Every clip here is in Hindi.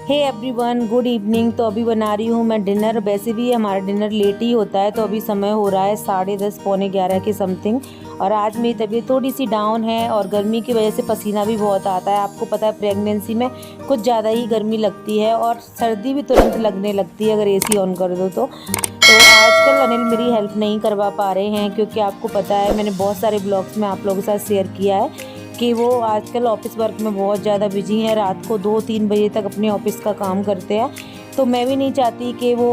Hey everyone, good evening. तो अभी बना रही हूँ मैं डिनर। वैसे भी हमारा डिनर लेट ही होता है, तो अभी समय हो रहा है 10:30 पौने 11 के समथिंग। और आज मेरी तबीयत थोड़ी सी डाउन है और गर्मी की वजह से पसीना भी बहुत आता है। आपको पता है प्रेगनेंसी में कुछ ज़्यादा ही गर्मी लगती है और सर्दी भी तुरंत लगने लगती है अगर एसी ऑन कर दो तो आजकल अनिल मेरी हेल्प नहीं करवा पा रहे हैं, क्योंकि आपको पता है मैंने बहुत सारे ब्लॉग्स में आप लोगों के साथ शेयर किया है कि वो आजकल ऑफिस वर्क में बहुत ज़्यादा बिजी हैं। रात को 2-3 बजे तक अपने ऑफिस का काम करते हैं, तो मैं भी नहीं चाहती कि वो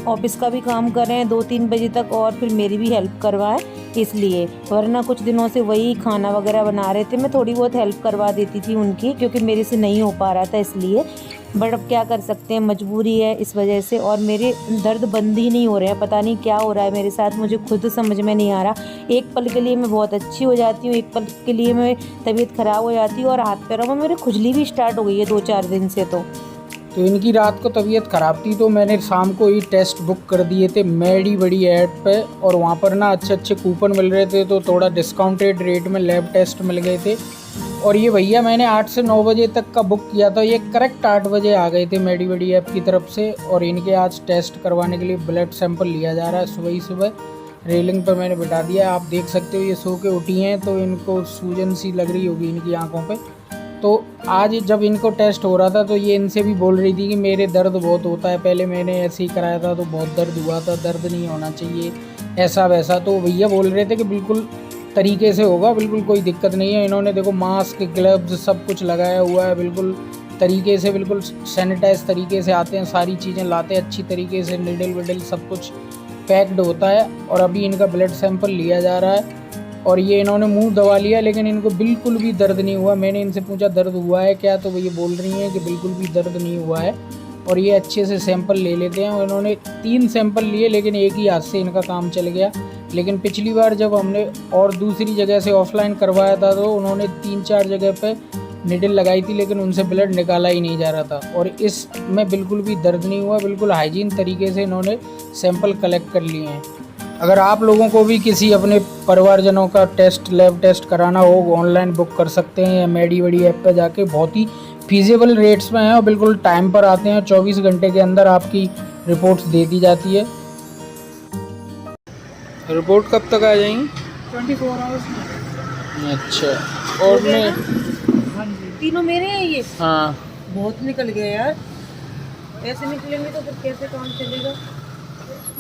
ऑफिस का भी काम करें 2-3 बजे तक और फिर मेरी भी हेल्प करवाएं। इसलिए वरना कुछ दिनों से वही खाना वगैरह बना रहे थे, मैं थोड़ी बहुत हेल्प करवा देती थी उनकी, क्योंकि मेरे से नहीं हो पा रहा था इसलिए। बट अब क्या कर सकते हैं, मजबूरी है इस वजह से। और मेरे दर्द बंद ही नहीं हो रहे हैं, पता नहीं क्या हो रहा है मेरे साथ, मुझे खुद समझ में नहीं आ रहा। एक पल के लिए मैं बहुत अच्छी हो जाती हूँ, एक पल के लिए मैं तबीयत ख़राब हो जाती है और हाथ पैरों में मेरे खुजली भी स्टार्ट हो गई है 2-4 दिन से। तो इनकी रात को तबीयत ख़राब थी, तो मैंने शाम को ही टेस्ट बुक कर दिए थे मेडी बड़ी ऐप पे, और वहाँ पर ना अच्छे अच्छे कूपन मिल रहे थे, तो थोड़ा डिस्काउंटेड रेट में लैब टेस्ट मिल गए थे। और ये भैया मैंने 8 से 9 बजे तक का बुक किया था, ये करेक्ट 8 बजे आ गए थे मेडी बड़ी ऐप की तरफ से। और इनके आज टेस्ट करवाने के लिए ब्लड सैंपल लिया जा रहा है सुबह ही सुबह। रेलिंग पर मैंने बिठा दिया, आप देख सकते हो ये सो के उठी हैं, तो इनको सूजन सी लग रही होगी इनकी आंखों पे। तो आज जब इनको टेस्ट हो रहा था तो ये इनसे भी बोल रही थी कि मेरे दर्द बहुत होता है, पहले मैंने ऐसे ही कराया था तो बहुत दर्द हुआ था, दर्द नहीं होना चाहिए ऐसा वैसा। तो भैया बोल रहे थे कि बिल्कुल तरीके से होगा, बिल्कुल कोई दिक्कत नहीं है। इन्होंने देखो मास्क, ग्लव्स सब कुछ लगाया हुआ है, बिल्कुल तरीके से, बिल्कुल सैनिटाइज तरीके से आते हैं, सारी चीज़ें लाते हैं अच्छी तरीके से, निडल विडल सब कुछ पैक्ड होता है। और अभी इनका ब्लड सैंपल लिया जा रहा है और ये इन्होंने मुंह दबा लिया, लेकिन इनको बिल्कुल भी दर्द नहीं हुआ। मैंने इनसे पूछा दर्द हुआ है क्या, तो वो ये बोल रही हैं कि बिल्कुल भी दर्द नहीं हुआ है। और ये अच्छे से सैंपल ले लेते हैं, और इन्होंने 3 सैंपल लिए, लेकिन एक ही हाथ से इनका काम चल गया। लेकिन पिछली बार जब हमने और दूसरी जगह से ऑफलाइन करवाया था तो उन्होंने 3-4 जगह पे निडल लगाई थी, लेकिन उनसे ब्लड निकाला ही नहीं जा रहा था। और इसमें बिल्कुल भी दर्द नहीं हुआ, बिल्कुल हाइजीन तरीके से इन्होंने सैंपल कलेक्ट कर लिए हैं। अगर आप लोगों को भी किसी अपने परिवारजनों का टेस्ट, लैब टेस्ट कराना हो, ऑनलाइन बुक कर सकते हैं या मेडी बड़ी ऐप पे जाके, बहुत ही फीजेबल रेट्स में है और बिल्कुल टाइम पर आते हैं। 24 घंटे के अंदर आपकी रिपोर्ट्स दे दी जाती है। रिपोर्ट कब तक आ जाएंगी? 24 आवर्स में। अच्छा, और मैं हाँ जी, तीनों मेरे हैं ये। हाँ, बहुत निकल गए यार, ऐसे निकलेंगे तो फिर कैसे काम चलेगा।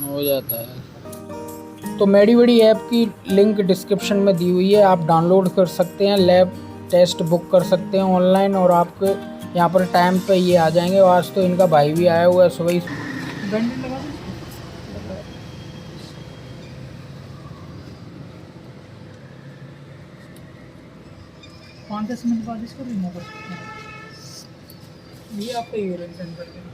हो जाता है। तो मेडी बड़ी ऐप की लिंक डिस्क्रिप्शन में दी हुई है, आप डाउनलोड कर सकते हैं, लैब टेस्ट बुक कर सकते हैं ऑनलाइन, और आपके यहाँ पर टाइम पे ये आ जाएंगे। और आज तो इनका भाई भी आया हुआ है सुबह ही। बैंडेज लगा दो। पाँच 10 मिनट बाद इसको रिमूव कर सकते हैं। ये आपका यूरिन सेंटर है।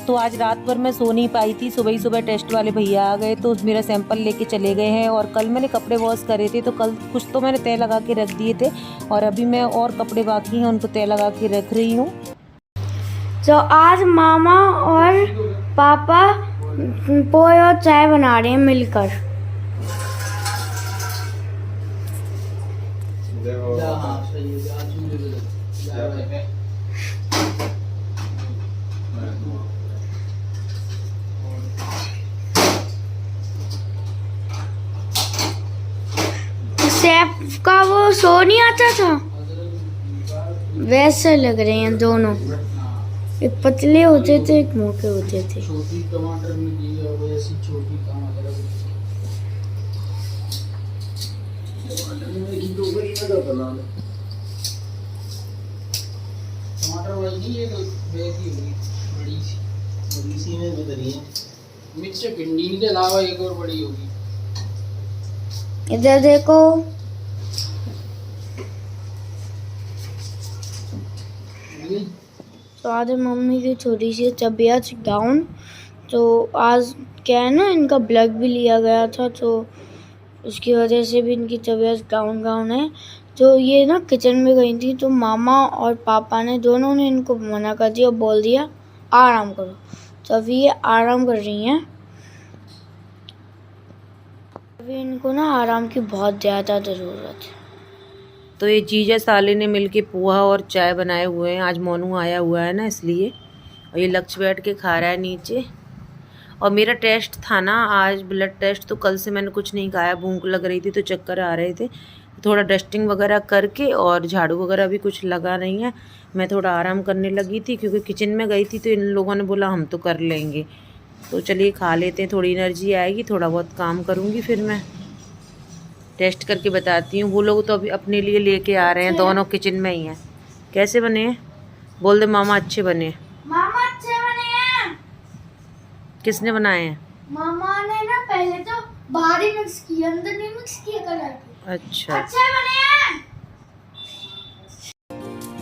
तो आज रात भर मैं सो नहीं पाई थी, सुबह ही सुबह टेस्ट वाले भैया आ गए तो मेरा सैंपल लेके चले गए हैं। और कल मैंने कपड़े वॉश करे थे, तो कल कुछ तो मैंने तय लगा के रख दिए थे, और अभी मैं और कपड़े बाकी हैं उनको तय लगा के रख रही हूँ। तो आज मामा और पापा पोए और चाय बना रहे हैं मिलकर। शेफ का वो शो नहीं आता था, वैसे लग रहे हैं दोनों। एक पतले होते थे, एक मोटे होते थे। छोटी टमाटर में दी है वो ऐसी छोटी टमाटर वाली एक बेहती होगी, बड़ी सी में बदली है। मिर्च भिंडी के अलावा एक और बड़ी होगी। इधर देखो, तो आज मम्मी की थोड़ी सी तबीयत डाउन, तो आज क्या है ना, इनका ब्लड भी लिया गया था, तो उसकी वजह से भी इनकी तबीयत डाउन है। तो ये ना किचन में गई थी, तो मामा और पापा ने दोनों ने इनको मना कर दिया और बोल दिया आराम करो। तो अभी ये आराम कर रही हैं। अभी इनको ना आराम की बहुत ज़्यादा ज़रूरत है। तो ये जीजा साले ने मिलके पोहा और चाय बनाए हुए हैं। आज मोनू आया हुआ है ना इसलिए। और ये लक्ष्य बैठ के खा रहा है नीचे। और मेरा टेस्ट था ना आज, ब्लड टेस्ट, तो कल से मैंने कुछ नहीं खाया, भूख लग रही थी तो चक्कर आ रहे थे। थोड़ा डस्टिंग वगैरह करके और झाड़ू वगैरह भी कुछ लगा नहीं है, मैं थोड़ा आराम करने लगी थी क्योंकि किचन में गई थी तो इन लोगों ने बोला हम तो कर लेंगे। तो चलिए खा लेते हैं, थोड़ी एनर्जी आएगी, थोड़ा बहुत काम करूँगी फिर मैं टेस्ट करके बताती हूँ। वो लोग तो अभी अपने लिए लेके आ रहे हैं, दोनों किचन में ही हैं। कैसे बने हैं? बोल दे मामा अच्छे बने हैं। मामा अच्छे बने हैं। किसने बनाए हैं? मामा ने ना पहले तो बाहर ही मिक्स किया, अंदर नहीं मिक्स किया कलर। अच्छा, अच्छे बने हैं।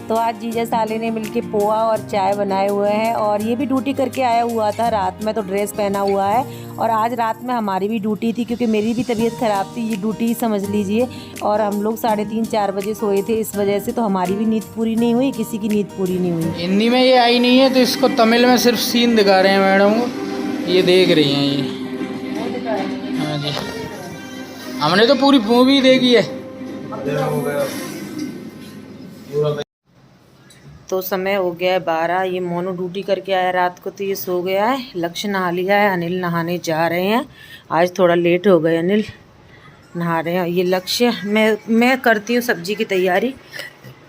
तो आज जीजा साले ने मिलके पोहा और चाय बनाए हुए हैं। और ये भी ड्यूटी करके आया हुआ था रात में, तो ड्रेस पहना हुआ है। और आज रात में हमारी भी ड्यूटी थी क्योंकि मेरी भी तबीयत ख़राब थी, ये ड्यूटी ही समझ लीजिए। और हम लोग 3:30-4 बजे सोए थे, इस वजह से तो हमारी भी नींद पूरी नहीं हुई, किसी की नींद पूरी नहीं हुई। हिंदी में ये आई नहीं है तो इसको तमिल में सिर्फ सीन दिखा रहे हैं मैडम, ये देख रही हैं ये। हाँ जी, हमने तो पूरी मूवी देखी है। तो समय हो गया है 12। ये मोनू ड्यूटी करके आया रात को तो ये सो गया है। लक्ष्य नहा लिया है, अनिल नहाने जा रहे हैं। आज थोड़ा लेट हो गए, अनिल नहा रहे हैं। ये लक्ष्य, मैं करती हूँ सब्जी की तैयारी।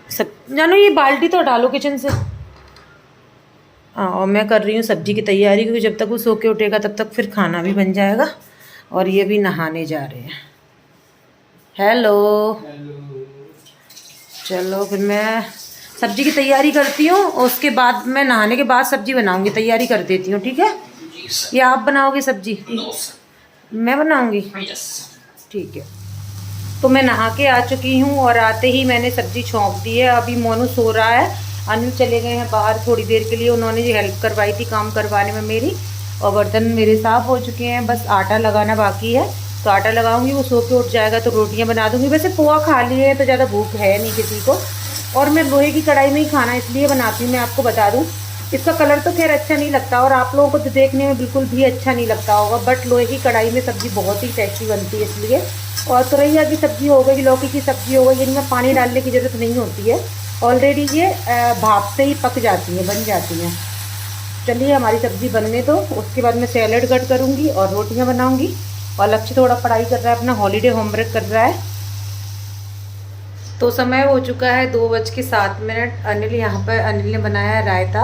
सब जानो ये बाल्टी तो डालो किचन से। हाँ, और मैं कर रही हूँ सब्जी की तैयारी क्योंकि जब तक वो सो के उठेगा तब तक फिर खाना भी बन जाएगा। और ये भी नहाने जा रहे हैं। हेलो, चलो फिर मैं सब्जी की तैयारी करती हूँ, उसके बाद मैं नहाने के बाद सब्जी बनाऊंगी, तैयारी कर देती हूँ, ठीक है? या आप बनाओगे सब्जी? मैं बनाऊंगी, ठीक है। तो मैं नहा के आ चुकी हूँ और आते ही मैंने सब्जी छोंक दी है। अभी मोनू सो रहा है, अनिल चले गए हैं बाहर थोड़ी देर के लिए, उन्होंने जो हेल्प करवाई थी काम करवाने में मेरी। और बर्तन मेरे साफ़ हो चुके हैं, बस आटा लगाना बाकी है। तो आटा लगाऊंगी, वो सो के उठ जाएगा तो रोटियां बना दूंगी। वैसे पोहा खा लिए हैं तो ज़्यादा भूख है नहीं किसी को। और मैं लोहे की कढ़ाई में ही खाना इसलिए बनाती हूँ, मैं आपको बता दूँ। इसका कलर तो खैर अच्छा नहीं लगता और आप लोगों को तो देखने में बिल्कुल भी अच्छा नहीं लगता होगा, बट लोहे की कढ़ाई में सब्ज़ी बहुत ही टेस्टी बनती है इसलिए। और तुरैया की सब्ज़ी हो गई, लौकी की सब्ज़ी हो गई, इनमें पानी डालने की ज़रूरत नहीं होती है, ऑलरेडी ये भाप से ही पक जाती हैं, बन जाती हैं। चलिए हमारी सब्ज़ी बनने दो, उसके बाद मैं सैलड कट करूँगी और रोटियाँ बनाऊँगी। और लक्ष्य थोड़ा पढ़ाई कर रहा है, अपना हॉलीडे होमवर्क कर रहा है। तो समय हो चुका है 2:07। अनिल यहाँ पर, अनिल ने बनाया है रायता,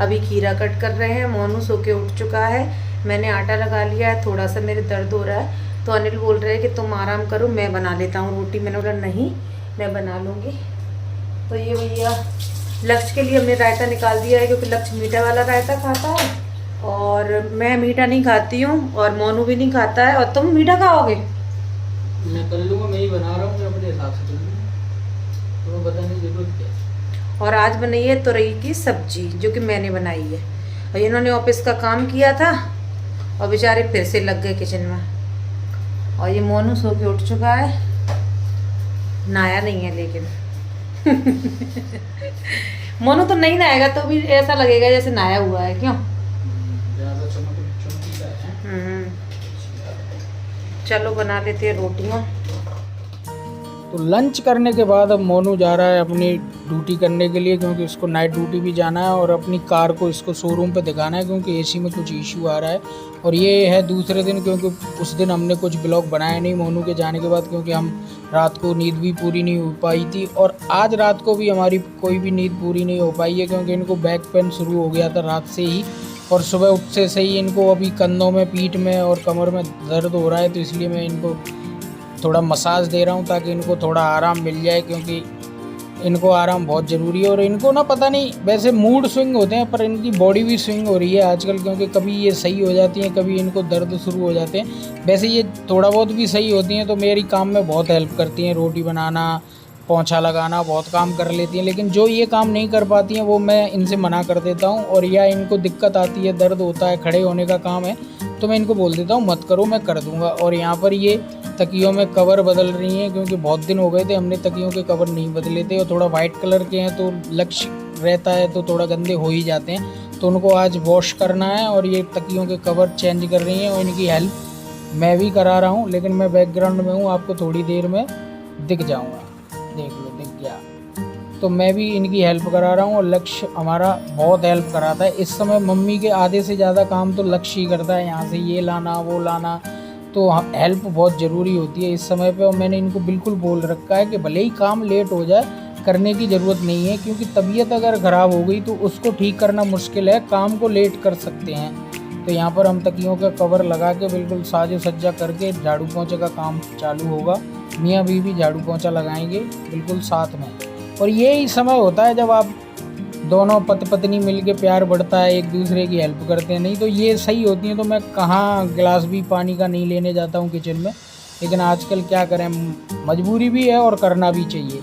अभी खीरा कट कर रहे हैं। मोनू सो के उठ चुका है, मैंने आटा लगा लिया है, थोड़ा सा मेरे दर्द हो रहा है तो अनिल बोल रहे हैं कि तुम आराम करो, मैं बना लेता हूँ रोटी। मैंने बोला नहीं, मैं बना लूँगी। तो ये भैया लक्ष्य के लिए हमने रायता निकाल दिया है क्योंकि लक्ष्य मीठा वाला रायता खाता है और मैं मीठा नहीं खाती हूँ और मोनू भी नहीं खाता है। और तुम मीठा खाओगे? मैं कर लूँगा, मैं ही बना रहा हूँ, मैं अपने हिसाब से कर लूँगा, तो बताने की जरूरत क्या। और आज बनाई है तुरई की सब्जी जो कि मैंने बनाई है। और इन्होंने ऑफिस का काम किया था और बेचारे फिर से लग गए किचन में। और ये मोनू सो के उठ चुका है, नहाया नहीं है लेकिन मोनू तो नहीं नहाएगा तो भी ऐसा लगेगा जैसे नहाया हुआ है, क्यों? चलो बना लेते हैं रोटियाँ। तो लंच करने के बाद अब मोनू जा रहा है अपनी ड्यूटी करने के लिए, क्योंकि उसको नाइट ड्यूटी भी जाना है और अपनी कार को इसको शोरूम पे दिखाना है क्योंकि एसी में कुछ इशू आ रहा है। और ये है दूसरे दिन, क्योंकि उस दिन हमने कुछ ब्लॉग बनाया नहीं मोनू के जाने के बाद, क्योंकि हम रात को नींद भी पूरी नहीं हो पाई थी। और आज रात को भी हमारी कोई भी नींद पूरी नहीं हो पाई है क्योंकि इनको बैक पेन शुरू हो गया था रात से ही। और सुबह उठने से ही इनको अभी कंधों में, पीठ में और कमर में दर्द हो रहा है, तो इसलिए मैं इनको थोड़ा मसाज दे रहा हूँ ताकि इनको थोड़ा आराम मिल जाए, क्योंकि इनको आराम बहुत ज़रूरी है। और इनको ना पता नहीं, वैसे मूड स्विंग होते हैं पर इनकी बॉडी भी स्विंग हो रही है आजकल, क्योंकि कभी ये सही हो जाती हैं, कभी इनको दर्द शुरू हो जाते हैं। वैसे ये थोड़ा बहुत भी सही होती हैं तो मेरी काम में बहुत हेल्प करती हैं, रोटी बनाना, पोंछा लगाना, बहुत काम कर लेती हैं। लेकिन जो ये काम नहीं कर पाती हैं वो मैं इनसे मना कर देता हूँ। और या इनको दिक्कत आती है, दर्द होता है, खड़े होने का काम है, तो मैं इनको बोल देता हूँ मत करो, मैं कर दूँगा। और यहाँ पर ये तकियों में कवर बदल रही हैं क्योंकि बहुत दिन हो गए थे हमने तकियों के कवर नहीं बदले थे, और थोड़ा वाइट कलर के हैं तो लक्ष्य रहता है तो थोड़ा गंदे हो ही जाते हैं, तो उनको आज वॉश करना है। और ये तकियों के कवर चेंज कर रही हैं और इनकी हेल्प मैं भी करा रहा हूँ, लेकिन मैं बैकग्राउंड में हूँ, आपको थोड़ी देर में दिख जाऊँगा, देख लो। तो मैं भी इनकी हेल्प करा रहा हूँ और लक्ष्य हमारा बहुत हेल्प कराता है। इस समय मम्मी के आधे से ज़्यादा काम तो लक्ष्य ही करता है, यहाँ से ये लाना वो लाना, तो हेल्प बहुत ज़रूरी होती है इस समय पे। और मैंने इनको बिल्कुल बोल रखा है कि भले ही काम लेट हो जाए, करने की ज़रूरत नहीं है, क्योंकि तबीयत अगर ख़राब हो गई तो उसको ठीक करना मुश्किल है, काम को लेट कर सकते हैं। तो यहाँ पर हम तकियों का कवर लगा के बिल्कुल साजो सज्जा करके झाड़ू पोंछे का काम चालू होगा। मियाँ बीवी झाड़ू पोंछा लगाएंगे बिल्कुल साथ में। और यही समय होता है जब आप दोनों पति पत्नी मिलके प्यार बढ़ता है, एक दूसरे की हेल्प करते हैं। नहीं तो ये सही होती हैं तो मैं कहाँ गिलास भी पानी का नहीं लेने जाता हूँ किचन में, लेकिन आजकल क्या करें, मजबूरी भी है और करना भी चाहिए।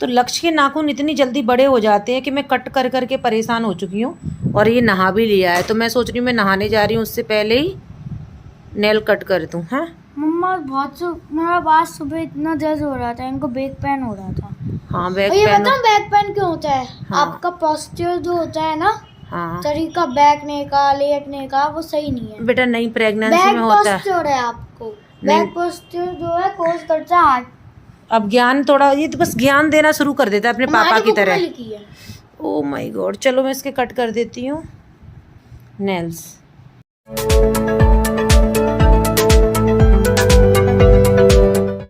तो लक्ष्य के नाखून इतनी जल्दी बड़े हो जाते हैं कि मैं कट कर कर के परेशान हो चुकी हूँ। और ये नहा भी लिया है, तो मैं सोच रही हूँ मैं नहाने जा रही हूँ उससे पहले ही नेल कट कर दूँ। हाँ मम्मा मेरा बात सुबह इतना दर्द हो रहा था, इनको बैक पेन हो रहा था। हाँ बैक ये पेन। बताऊं बैक पेन क्यों होता है? हाँ। आपका पोस्चर जो होता है ना, हाँ तरीका बैठने का लेटने का, वो सही नहीं है। बेटा नहीं, प्रेगनेंसी बैक में होता है। पोस्चर है आपको, नहीं। बैक पोस्चर जो है कोर्स करता है हार्ट। अब ज्ञान थोड़ा, ये तो बस ज्ञान देना शुरू कर देता है अपने पापा हमारी की बुक में तरह। लिखी है। ओ माय गॉड, चलो मैं इसके कट कर देती हूँ नेल्स।